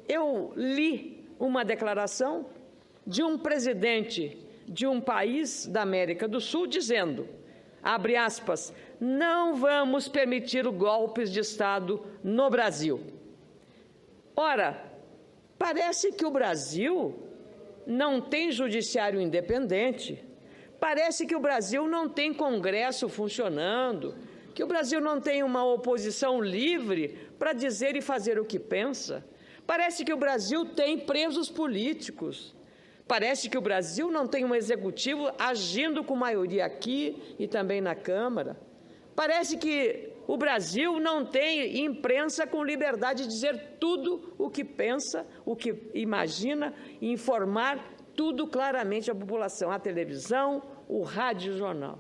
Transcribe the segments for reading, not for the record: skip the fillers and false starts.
eu li uma declaração de um presidente de um país da América do Sul dizendo, abre aspas, não vamos permitir golpes de Estado no Brasil. Ora, parece que o Brasil não tem judiciário independente, parece que o Brasil não tem Congresso funcionando, que o Brasil não tem uma oposição livre para dizer e fazer o que pensa. Parece que o Brasil tem presos políticos. Parece que o Brasil não tem um executivo agindo com maioria aqui e também na Câmara. Parece que o Brasil não tem imprensa com liberdade de dizer tudo o que pensa, o que imagina, e informar tudo claramente à população, a televisão, o rádio e o jornal.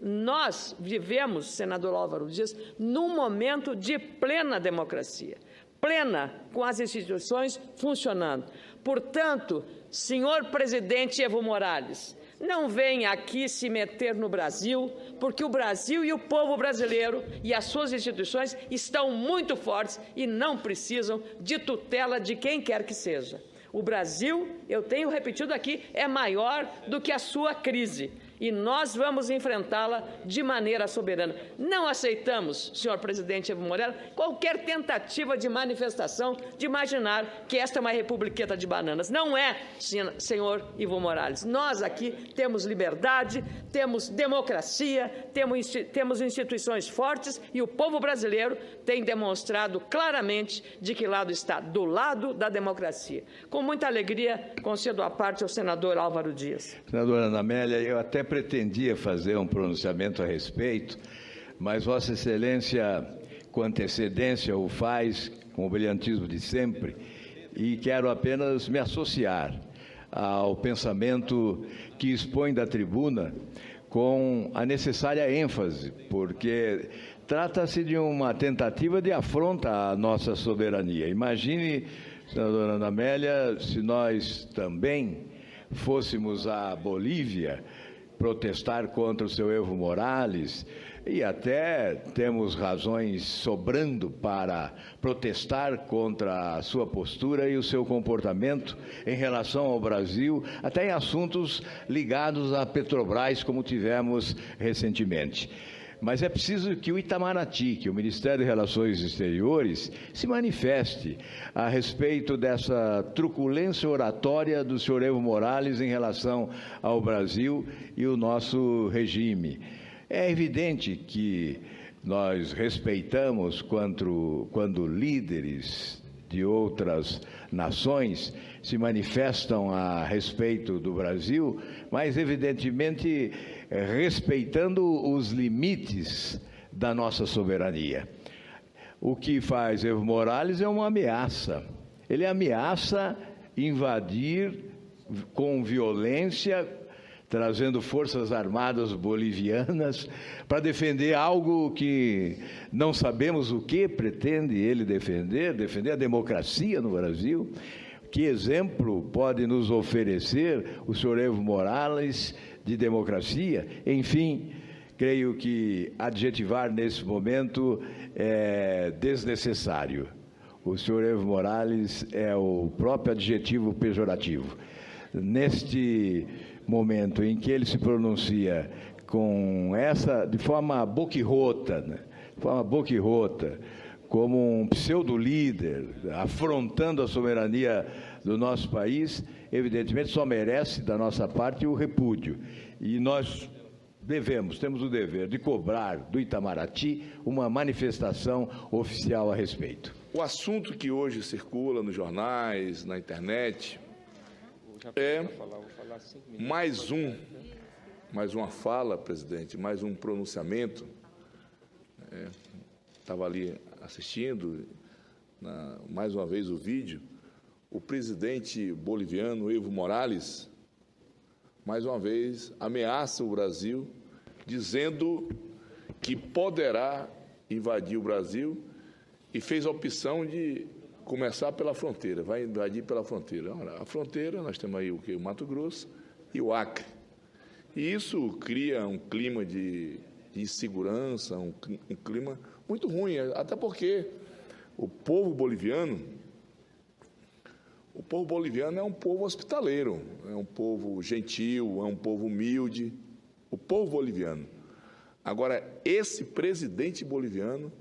Nós vivemos, senador Álvaro Dias, num momento de plena democracia, plena com as instituições funcionando. Portanto, senhor presidente Evo Morales, não venha aqui se meter no Brasil, porque o Brasil e o povo brasileiro e as suas instituições estão muito fortes e não precisam de tutela de quem quer que seja. O Brasil, eu tenho repetido aqui, é maior do que a sua crise. E nós vamos enfrentá-la de maneira soberana. Não aceitamos, senhor presidente Evo Morales, qualquer tentativa de manifestação de imaginar que esta é uma republiqueta de bananas. Não é, senhor Evo Morales. Nós aqui temos liberdade, temos democracia, temos instituições fortes e o povo brasileiro tem demonstrado claramente de que lado está, do lado da democracia. Com muita alegria, concedo a parte ao senador Álvaro Dias. Senadora Ana Amélia, eu até pretendia fazer um pronunciamento a respeito, mas Vossa Excelência, com antecedência, o faz com o brilhantismo de sempre, e quero apenas me associar ao pensamento que expõe da tribuna com a necessária ênfase, porque trata-se de uma tentativa de afronta à nossa soberania. Imagine, senadora Ana Amélia, se nós também fôssemos à Bolívia protestar contra o seu Evo Morales, e até temos razões sobrando para protestar contra a sua postura e o seu comportamento em relação ao Brasil, até em assuntos ligados à Petrobras, como tivemos recentemente. Mas é preciso que o Itamaraty, que o Ministério de Relações Exteriores, se manifeste a respeito dessa truculência oratória do senhor Evo Morales em relação ao Brasil e o nosso regime. É evidente que nós respeitamos quando líderes de outras nações se manifestam a respeito do Brasil, mas evidentemente respeitando os limites da nossa soberania. O que faz Evo Morales é uma ameaça. Ele ameaça invadir com violência, trazendo forças armadas bolivianas para defender algo que não sabemos o que pretende ele defender a democracia no Brasil. Que exemplo pode nos oferecer o senhor Evo Morales de democracia? Enfim, creio que adjetivar nesse momento é desnecessário. O senhor Evo Morales é o próprio adjetivo pejorativo. Neste momento em que ele se pronuncia de forma boquirrota, né? De forma boquirrota, como um pseudo-líder, afrontando a soberania do nosso país, evidentemente só merece da nossa parte o repúdio. E nós temos o dever de cobrar do Itamaraty uma manifestação oficial a respeito. O assunto que hoje circula nos jornais, na internet, é mais uma fala, presidente, mais um pronunciamento. Estava ali assistindo, mais uma vez, o vídeo. O presidente boliviano Evo Morales, mais uma vez, ameaça o Brasil, dizendo que poderá invadir o Brasil e fez a opção de começar pela fronteira, vai invadir pela fronteira. A fronteira, nós temos aí o Mato Grosso e o Acre. E isso cria um clima de insegurança, um clima muito ruim, até porque o povo boliviano povo boliviano é um povo hospitaleiro, é um povo gentil, é um povo humilde, o povo boliviano. Agora, esse presidente boliviano,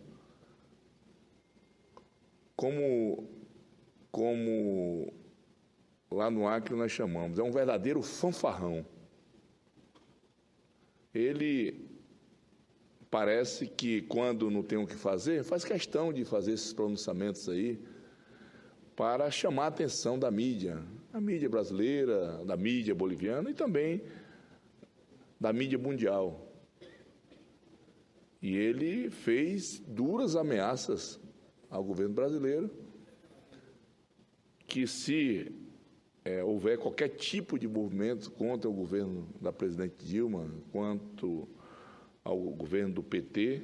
como lá no Acre nós chamamos, é um verdadeiro fanfarrão. Ele parece que, quando não tem o que fazer, faz questão de fazer esses pronunciamentos aí para chamar a atenção da mídia brasileira, da mídia boliviana e também da mídia mundial. E ele fez duras ameaças ao governo brasileiro que, se houver qualquer tipo de movimento contra o governo da presidente Dilma, quanto ao governo do PT,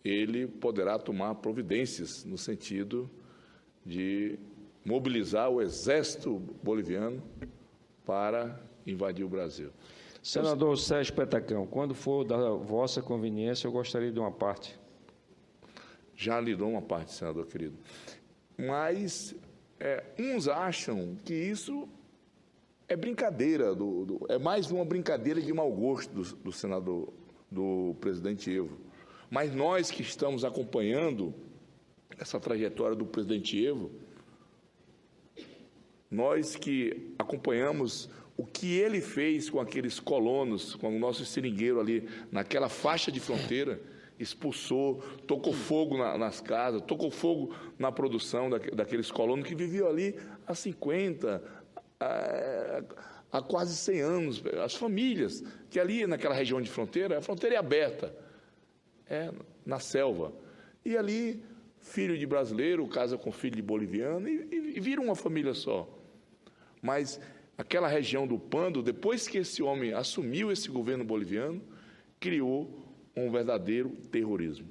ele poderá tomar providências no sentido de mobilizar o exército boliviano para invadir o Brasil. Senador Sérgio Petacão, quando for da vossa conveniência, eu gostaria de uma parte. Já lhe dou uma parte, senador querido. Mas uns acham que isso é brincadeira, é mais uma brincadeira de mau gosto do senador, do presidente Evo. Mas nós que estamos acompanhando essa trajetória do presidente Evo, nós que acompanhamos o que ele fez com aqueles colonos, com o nosso seringueiro ali, naquela faixa de fronteira, expulsou, tocou fogo nas casas, tocou fogo na produção daqueles colonos que viviam ali há 50, há quase 100 anos. As famílias, que ali naquela região de fronteira, a fronteira é aberta, na selva. E ali, filho de brasileiro, casa com filho de boliviano e vira uma família só. Mas aquela região do Pando, depois que esse homem assumiu esse governo boliviano, criou um verdadeiro terrorismo.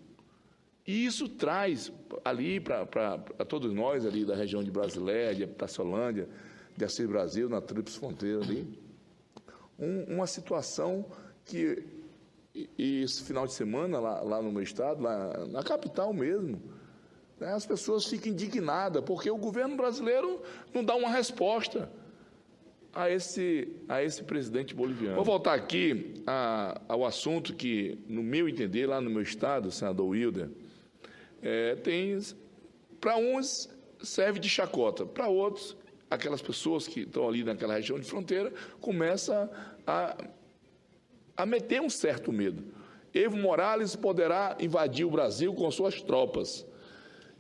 E isso traz ali para todos nós ali da região de Brasilé, de Itaciolândia, de Assis Brasil, na tríplice fronteira ali, uma situação que, e esse final de semana lá no meu estado, lá na capital mesmo, as pessoas ficam indignadas, porque o governo brasileiro não dá uma resposta a esse presidente boliviano. Vou voltar aqui ao assunto que, no meu entender, lá no meu estado, senador Wilder, para uns serve de chacota, para outros, aquelas pessoas que estão ali naquela região de fronteira, começam a meter um certo medo. Evo Morales poderá invadir o Brasil com suas tropas.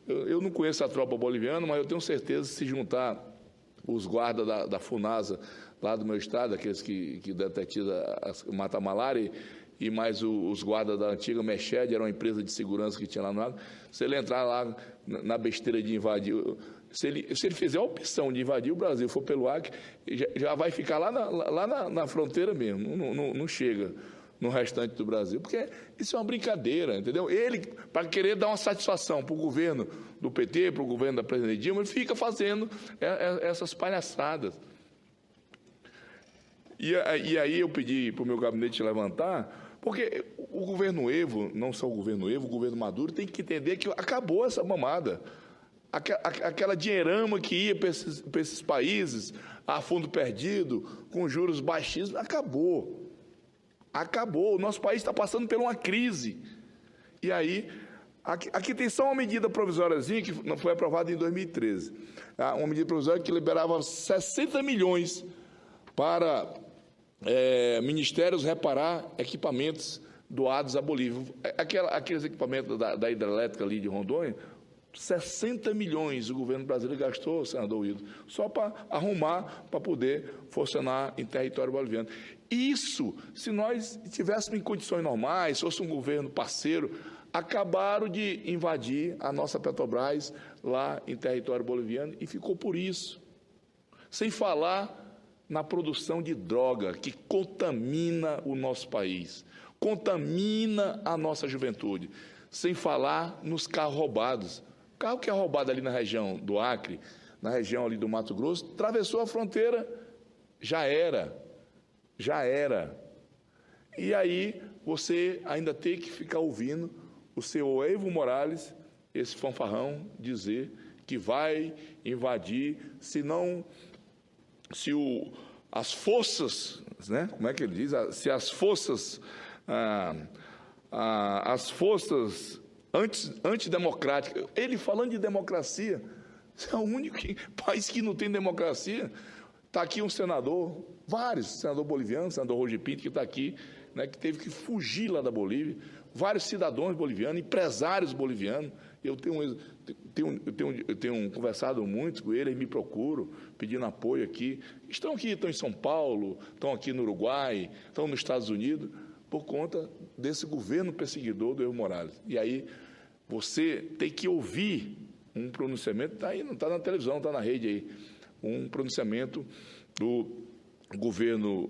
Eu não conheço a tropa boliviana, mas eu tenho certeza que, se juntar os guardas da FUNASA, lá do meu estado, aqueles que detetivos mata-malária, e mais os guardas da antiga Meched, era uma empresa de segurança que tinha lá no lado, se ele entrar lá na besteira de invadir, se ele fizer a opção de invadir o Brasil, for pelo Acre, já vai ficar lá na fronteira mesmo, não chega no restante do Brasil, porque isso é uma brincadeira, entendeu? Ele, para querer dar uma satisfação para o governo do PT, para o governo da presidente Dilma, ele fica fazendo essas palhaçadas. E aí eu pedi para o meu gabinete levantar, porque o governo Evo, não só o governo Evo, o governo Maduro, tem que entender que acabou essa mamada. Aquela dinheirama que ia para esses países, a fundo perdido, com juros baixíssimos, acabou. Acabou. O nosso país está passando por uma crise. E aí, aqui tem só uma medida provisóriazinha que não foi aprovada em 2013. Uma medida provisória que liberava 60 milhões para ministérios reparar equipamentos doados à Bolívia. Aqueles equipamentos da hidrelétrica ali de Rondônia, 60 milhões o governo brasileiro gastou, senador Wildo, só para arrumar, para poder funcionar em território boliviano. Isso, se nós estivéssemos em condições normais, fosse um governo parceiro, acabaram de invadir a nossa Petrobras lá em território boliviano e ficou por isso. Sem falar na produção de droga, que contamina o nosso país, contamina a nossa juventude. Sem falar nos carros roubados. O carro que é roubado ali na região do Acre, na região ali do Mato Grosso, atravessou a fronteira, já era. E aí você ainda tem que ficar ouvindo o senhor Evo Morales, esse fanfarrão, dizer que vai invadir, as forças, né? Como é que ele diz? Se as forças antidemocráticas, ele falando de democracia, é o único país que não tem democracia. Está aqui um senador, vários, senador boliviano, senador Roger Pinto, que está aqui, né, que teve que fugir lá da Bolívia, vários cidadãos bolivianos, empresários bolivianos. Eu tenho conversado muito com eles, me procuram, pedindo apoio aqui. Estão em São Paulo, estão aqui no Uruguai, estão nos Estados Unidos, por conta desse governo perseguidor do Evo Morales. E aí você tem que ouvir um pronunciamento, está aí, não está na televisão, está na rede aí, um pronunciamento do governo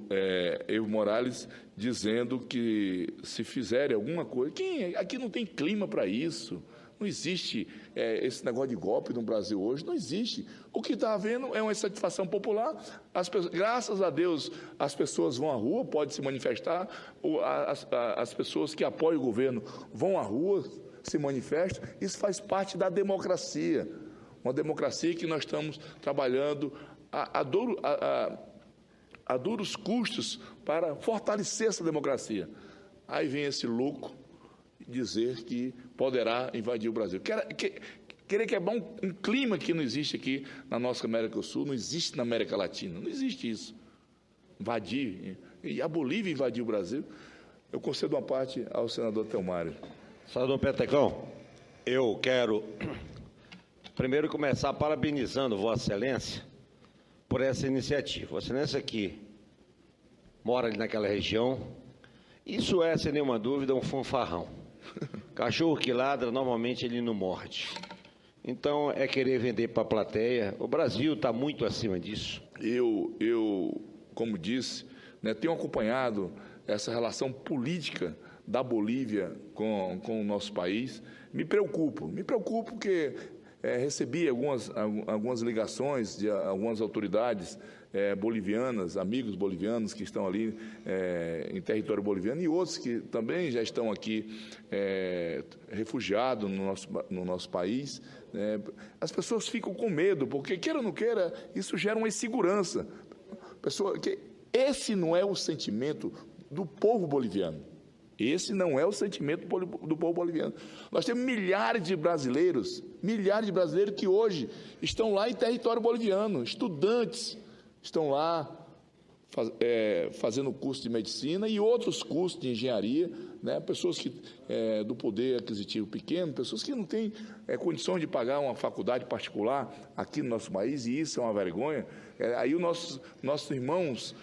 Evo Morales dizendo que se fizerem alguma coisa... Aqui não tem clima para isso. Não existe esse negócio de golpe no Brasil hoje, não existe. O que está havendo é uma insatisfação popular. Graças a Deus, as pessoas vão à rua, podem se manifestar, as pessoas que apoiam o governo vão à rua, se manifestam. Isso faz parte da democracia, uma democracia que nós estamos trabalhando a duros custos para fortalecer essa democracia. Aí vem esse louco dizer que poderá invadir o Brasil. Querer quebrar um clima que não existe aqui na nossa América do Sul, não existe na América Latina, não existe isso. Invadir, e a Bolívia invadiu o Brasil. Eu concedo uma parte ao senador Telmário. Senador Petecão, eu quero primeiro começar parabenizando Vossa Excelência por essa iniciativa. Vossa Excelência que mora ali naquela região, isso é, sem nenhuma dúvida, um fanfarrão. Cachorro que ladra, normalmente ele não morde. Então, é querer vender para a plateia. O Brasil está muito acima disso. Eu, como disse, né, tenho acompanhado essa relação política da Bolívia com o nosso país. Me preocupo porque recebi algumas ligações de algumas autoridades bolivianas, amigos bolivianos que estão ali em território boliviano e outros que também já estão aqui refugiados no nosso país. As pessoas ficam com medo, porque, queira ou não queira, isso gera uma insegurança. Esse não é o sentimento do povo boliviano. Esse não é o sentimento do povo boliviano. Nós temos milhares de brasileiros que hoje estão lá em território boliviano, estudantes, estão lá fazendo curso de medicina e outros cursos de engenharia, né? Pessoas do poder aquisitivo pequeno, pessoas que não têm condições de pagar uma faculdade particular aqui no nosso país, e isso é uma vergonha. Aí os nossos irmãos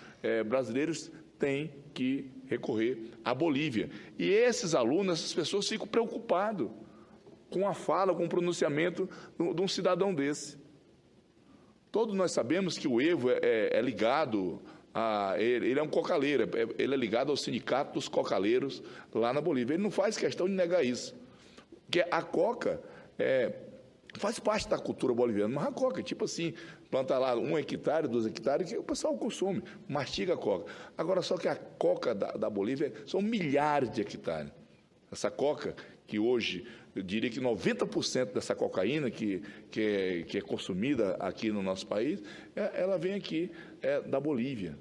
brasileiros têm que recorrer à Bolívia. E esses alunos, essas pessoas ficam preocupados com a fala, com o pronunciamento de um cidadão desse. Todos nós sabemos que o Evo é ligado ele é um cocaleiro, ele é ligado ao sindicato dos cocaleiros lá na Bolívia. Ele não faz questão de negar isso. Porque a coca faz parte da cultura boliviana, mas a coca, tipo assim, planta lá 1 hectare, 2 hectares, que o pessoal consome, mastiga a coca. Agora, só que a coca da Bolívia são milhares de hectares. Essa coca, que hoje, eu diria que 90% dessa cocaína que é consumida aqui no nosso país, ela vem aqui da Bolívia.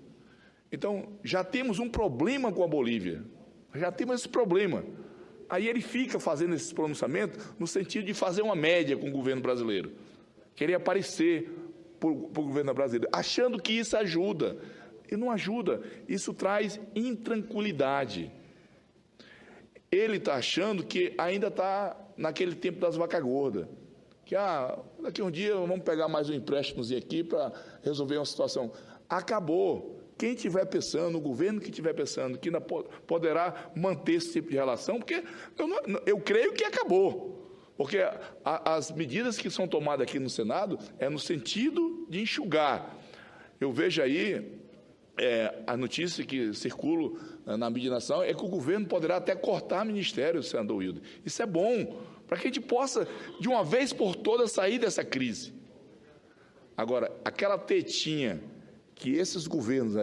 Então, já temos um problema com a Bolívia, já temos esse problema. Aí ele fica fazendo esse pronunciamento no sentido de fazer uma média com o governo brasileiro, querer aparecer para o governo brasileiro, achando que isso ajuda. E não ajuda, isso traz intranquilidade. Ele está achando que ainda está naquele tempo das vacas gordas, que daqui a um dia vamos pegar mais um empréstimozinho aqui para resolver uma situação. Acabou. Quem estiver pensando, o governo que estiver pensando que ainda poderá manter esse tipo de relação, porque eu creio que acabou. Porque as medidas que são tomadas aqui no Senado é no sentido de enxugar. Eu vejo aí a notícia que circula na mídia nacional é que o governo poderá até cortar ministérios, senador Wilder. Isso é bom, para que a gente possa, de uma vez por todas, sair dessa crise. Agora, aquela tetinha que esses governos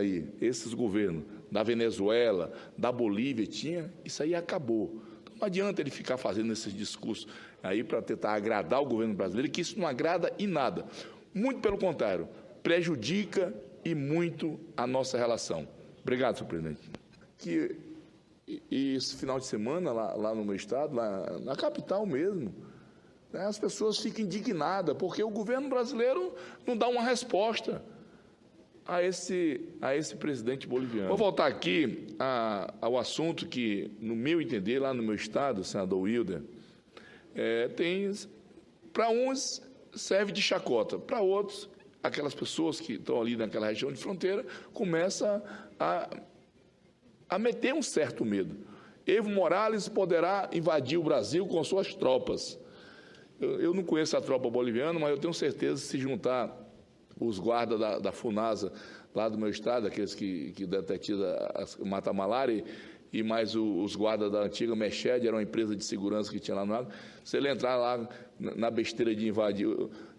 da Venezuela, da Bolívia tinha, isso aí acabou. Então, não adianta ele ficar fazendo esses discursos. aí para tentar agradar o governo brasileiro, que isso não agrada em nada. Muito pelo contrário, prejudica e muito a nossa relação. Obrigado, senhor presidente. E esse final de semana, lá no meu estado, lá na capital mesmo, né, as pessoas ficam indignadas, porque o governo brasileiro não dá uma resposta a esse presidente boliviano. Vou voltar aqui ao assunto que, no meu entender, lá no meu estado, senador Wilder, para uns serve de chacota, para outros, aquelas pessoas que estão ali naquela região de fronteira, começam a meter um certo medo. Evo Morales poderá invadir o Brasil com suas tropas. Eu não conheço a tropa boliviana, mas eu tenho certeza que se juntar os guardas da FUNASA, lá do meu estado, aqueles que detetiam a Mata-Malária, e mais os guardas da antiga Meched, era uma empresa de segurança que tinha lá no lado, se ele entrar lá na besteira de invadir,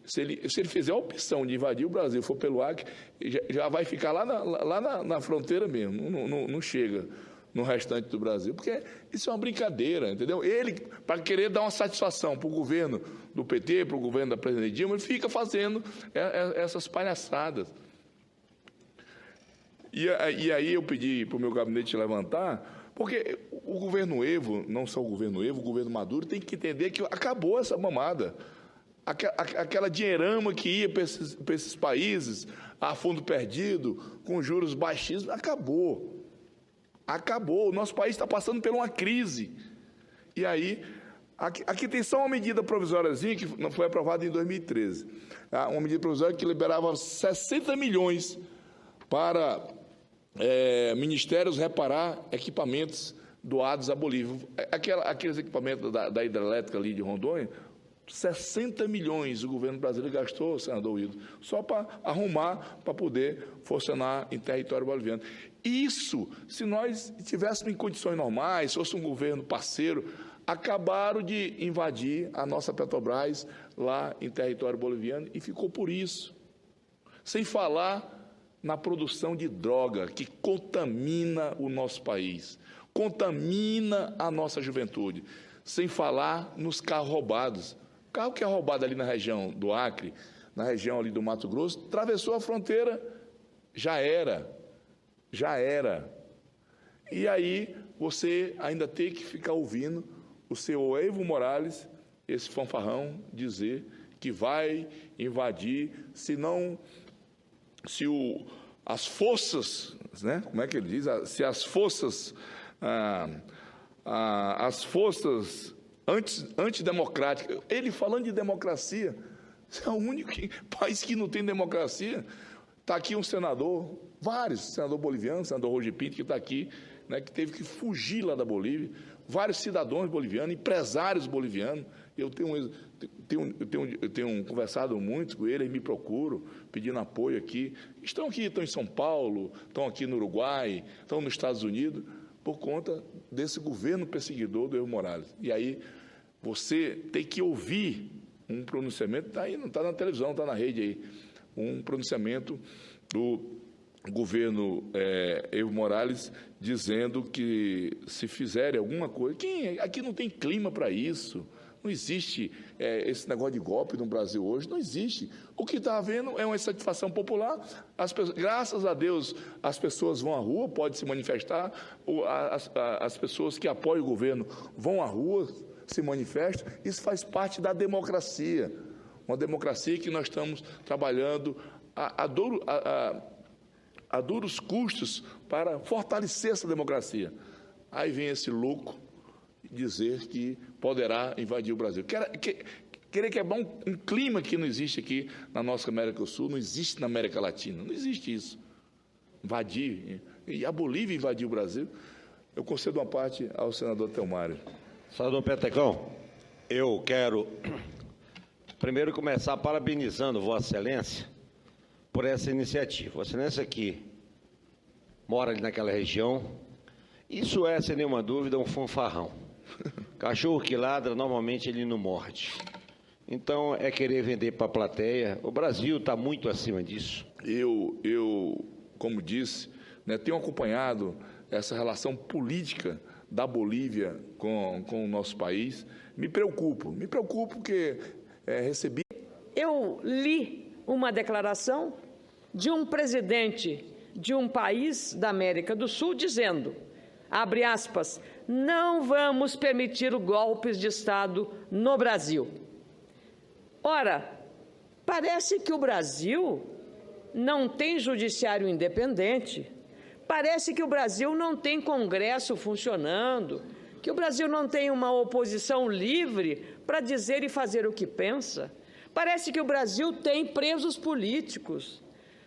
se ele fizer a opção de invadir o Brasil, for pelo Acre, já vai ficar lá na fronteira mesmo, não chega no restante do Brasil, porque isso é uma brincadeira, entendeu? Ele, para querer dar uma satisfação para o governo do PT, para o governo da presidente Dilma, ele fica fazendo essas palhaçadas. E aí eu pedi para o meu gabinete levantar, porque o governo Evo, não só o governo Evo, o governo Maduro, tem que entender que acabou essa mamada. Aquela dinheirama que ia para esses países, a fundo perdido, com juros baixíssimos, acabou. Acabou. O nosso país está passando por uma crise. E aí, aqui tem só uma medida provisóriazinha que não foi aprovada em 2013. Uma medida provisória que liberava 60 milhões para ministérios reparar equipamentos doados à Bolívia. Aqueles equipamentos da hidrelétrica ali de Rondônia, 60 milhões o governo brasileiro gastou, senador Wilder, só para arrumar, para poder funcionar em território boliviano. Isso, se nós estivéssemos em condições normais, fosse um governo parceiro, acabaram de invadir a nossa Petrobras lá em território boliviano e ficou por isso. Sem falar na produção de droga que contamina o nosso país, contamina a nossa juventude. Sem falar nos carros roubados. O carro que é roubado ali na região do Acre, na região ali do Mato Grosso, atravessou a fronteira, já era. E aí você ainda tem que ficar ouvindo o senhor Evo Morales, esse fanfarrão, dizer que vai invadir, as forças, né? Como é que ele diz? Se as forças antidemocráticas, ele falando de democracia, é o único país que não tem democracia. Está aqui um senador, vários, senador boliviano, senador Roger Pinto, que está aqui, né, que teve que fugir lá da Bolívia, vários cidadãos bolivianos, empresários bolivianos. Eu tenho conversado muito com eles, me procuram, pedindo apoio aqui. Estão em São Paulo, estão aqui no Uruguai, estão nos Estados Unidos, por conta desse governo perseguidor do Evo Morales. E aí você tem que ouvir um pronunciamento, está aí, não está na televisão, está na rede aí, um pronunciamento do governo Evo Morales dizendo que se fizerem alguma coisa... Aqui não tem clima para isso. Não existe esse negócio de golpe no Brasil hoje, não existe. O que está havendo é uma insatisfação popular. Graças a Deus, as pessoas vão à rua, podem se manifestar, as pessoas que apoiam o governo vão à rua, se manifestam. Isso faz parte da democracia, uma democracia que nós estamos trabalhando a duros custos para fortalecer essa democracia. Aí vem esse louco dizer que poderá invadir o Brasil. Querer quebrar um clima que não existe aqui na nossa América do Sul, não existe na América Latina, não existe isso. Invadir, e a Bolívia invadiu o Brasil. Eu concedo uma parte ao senador Telmário. Senador Petecão, eu quero primeiro começar parabenizando Vossa Excelência por essa iniciativa. Vossa Excelência que mora ali naquela região, isso é, sem nenhuma dúvida, um fanfarrão. Cachorro que ladra, normalmente ele não morde. Então, é querer vender para a plateia. O Brasil está muito acima disso. Eu como disse, né, tenho acompanhado essa relação política da Bolívia com o nosso país. Me preocupo porque recebi... Eu li uma declaração de um presidente de um país da América do Sul dizendo, abre aspas, não vamos permitir golpes de Estado no Brasil. Ora, parece que o Brasil não tem judiciário independente, parece que o Brasil não tem Congresso funcionando, que o Brasil não tem uma oposição livre para dizer e fazer o que pensa. Parece que o Brasil tem presos políticos.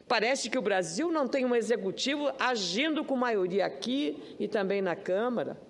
Parece que o Brasil não tem um executivo agindo com maioria aqui e também na Câmara.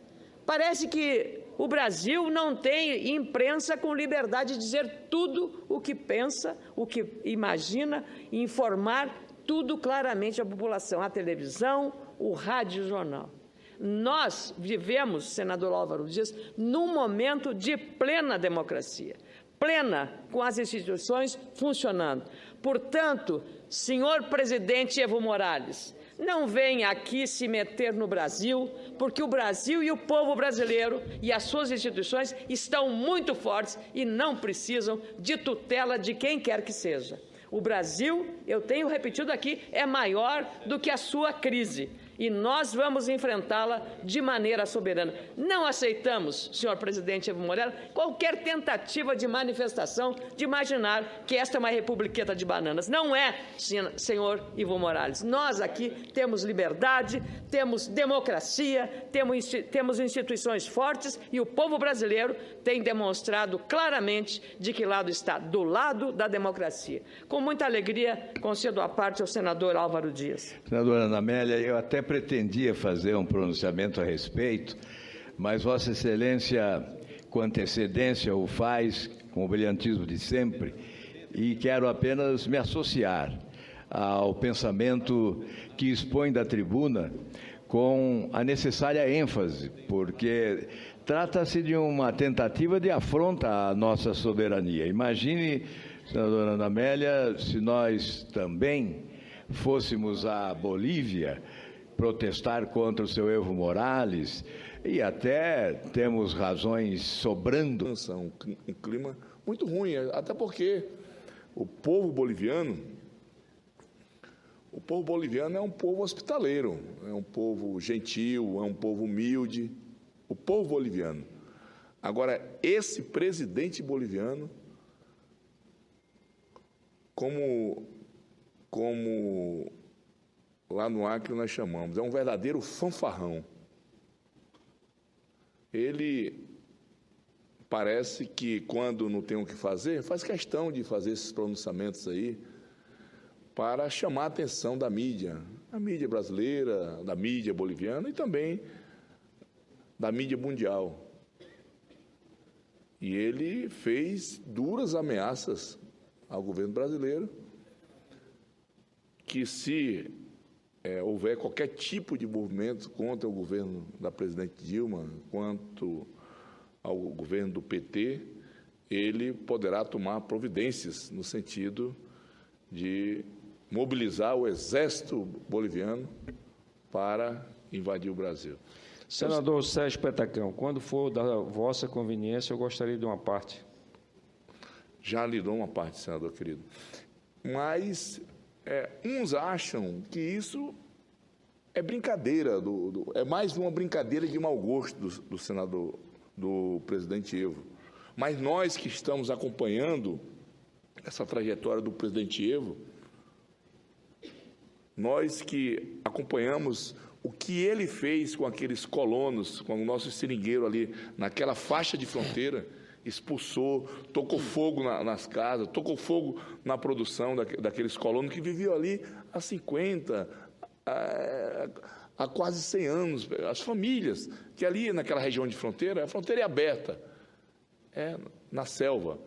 Parece que o Brasil não tem imprensa com liberdade de dizer tudo o que pensa, o que imagina, e informar tudo claramente à população, a televisão, o rádio e o jornal. Nós vivemos, senador Álvaro Dias, num momento de plena democracia, plena, com as instituições funcionando. Portanto, senhor presidente Evo Morales, não venha aqui se meter no Brasil, porque o Brasil e o povo brasileiro e as suas instituições estão muito fortes e não precisam de tutela de quem quer que seja. O Brasil, eu tenho repetido aqui, é maior do que a sua crise. E nós vamos enfrentá-la de maneira soberana. Não aceitamos, senhor presidente Evo Morales, qualquer tentativa de manifestação de imaginar que esta é uma republiqueta de bananas. Não é, senhor Evo Morales. Nós aqui temos liberdade, temos democracia, temos instituições fortes e o povo brasileiro tem demonstrado claramente de que lado está, do lado da democracia. Com muita alegria, concedo a parte ao senador Álvaro Dias. Senadora Ana Amélia, eu até pretendia fazer um pronunciamento a respeito, mas Vossa Excelência, com antecedência, o faz com o brilhantismo de sempre, e quero apenas me associar ao pensamento que expõe da tribuna com a necessária ênfase, porque trata-se de uma tentativa de afronta à nossa soberania. Imagine, senadora Ana Amélia, se nós também fôssemos à Bolívia protestar contra o seu Evo Morales, e até temos razões sobrando. Um clima muito ruim, até porque o povo boliviano é um povo hospitaleiro, é um povo gentil, é um povo humilde, o povo boliviano. Agora, esse presidente boliviano, como lá no Acre nós chamamos, é um verdadeiro fanfarrão. Ele parece que, quando não tem o que fazer, faz questão de fazer esses pronunciamentos aí para chamar a atenção da mídia brasileira, da mídia boliviana e também da mídia mundial. E ele fez duras ameaças ao governo brasileiro que, se houver qualquer tipo de movimento contra o governo da presidente Dilma, quanto ao governo do PT, ele poderá tomar providências no sentido de mobilizar o exército boliviano para invadir o Brasil. Senador Sérgio Petacão, quando for da vossa conveniência, eu gostaria de uma parte. Já lhe dou uma parte, senador querido. Mas uns acham que isso é brincadeira, é mais uma brincadeira de mau gosto do senador, do presidente Evo. Mas nós que estamos acompanhando essa trajetória do presidente Evo, nós que acompanhamos o que ele fez com aqueles colonos, com o nosso seringueiro ali, naquela faixa de fronteira, expulsou, tocou fogo nas casas, tocou fogo na produção daqueles colonos que viviam ali há 50, há quase 100 anos. As famílias, que ali naquela região de fronteira, a fronteira é aberta, na selva.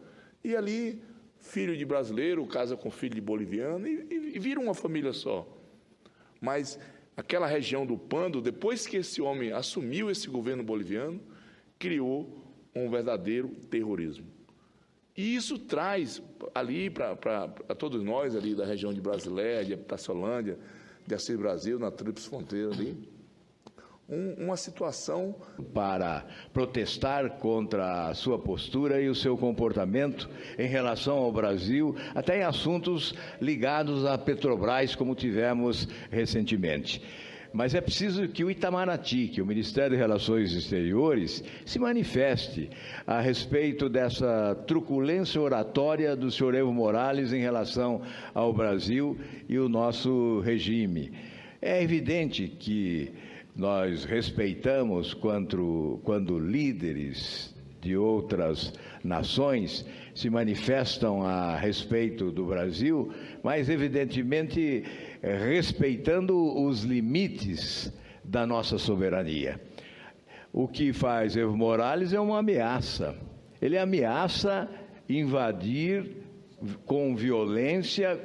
E ali, filho de brasileiro casa com filho de boliviano e vira uma família só. Mas aquela região do Pando, depois que esse homem assumiu esse governo boliviano, criou um verdadeiro terrorismo. E isso traz ali para todos nós ali da região de Brasileia, de Epitaciolândia, de Assis Brasil, na tríplice fronteira ali, uma situação para protestar contra a sua postura e o seu comportamento em relação ao Brasil, até em assuntos ligados à Petrobras, como tivemos recentemente. Mas é preciso que o Itamaraty, que o Ministério de Relações Exteriores, se manifeste a respeito dessa truculência oratória do senhor Evo Morales em relação ao Brasil e o nosso regime. É evidente que nós respeitamos quando líderes de outras nações se manifestam a respeito do Brasil, mas evidentemente respeitando os limites da nossa soberania. O que faz Evo Morales é uma ameaça. Ele ameaça invadir com violência,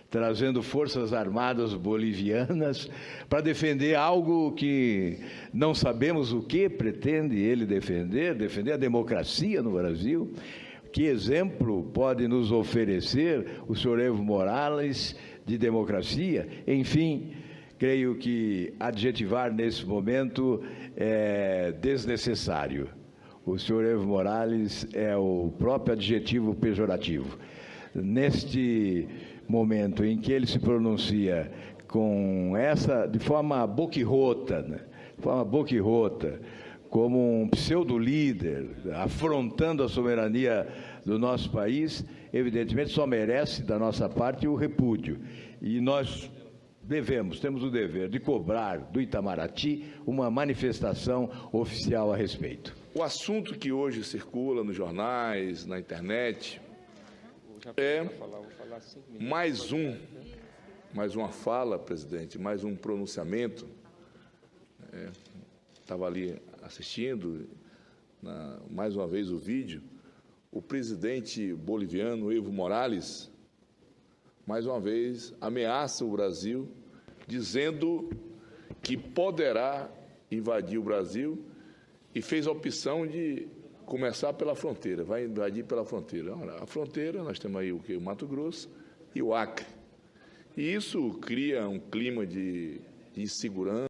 trazendo forças armadas bolivianas para defender algo que não sabemos o que pretende ele defender a democracia no Brasil. Que exemplo pode nos oferecer o senhor Evo Morales de democracia? Enfim, creio que adjetivar nesse momento é desnecessário. O senhor Evo Morales é o próprio adjetivo pejorativo. Neste momento em que ele se pronuncia de forma boquirrota, né? De forma boquirrota, como um pseudo-líder, afrontando a soberania do nosso país, evidentemente só merece da nossa parte o repúdio. E nós temos o dever de cobrar do Itamaraty uma manifestação oficial a respeito. O assunto que hoje circula nos jornais, na internet, é mais uma fala, presidente, mais um pronunciamento. Estava ali assistindo, mais uma vez, o vídeo. O presidente boliviano, Evo Morales, mais uma vez, ameaça o Brasil, dizendo que poderá invadir o Brasil e fez a opção de começar pela fronteira, vai invadir pela fronteira. A fronteira, nós temos aí o Mato Grosso e o Acre. E isso cria um clima de insegurança.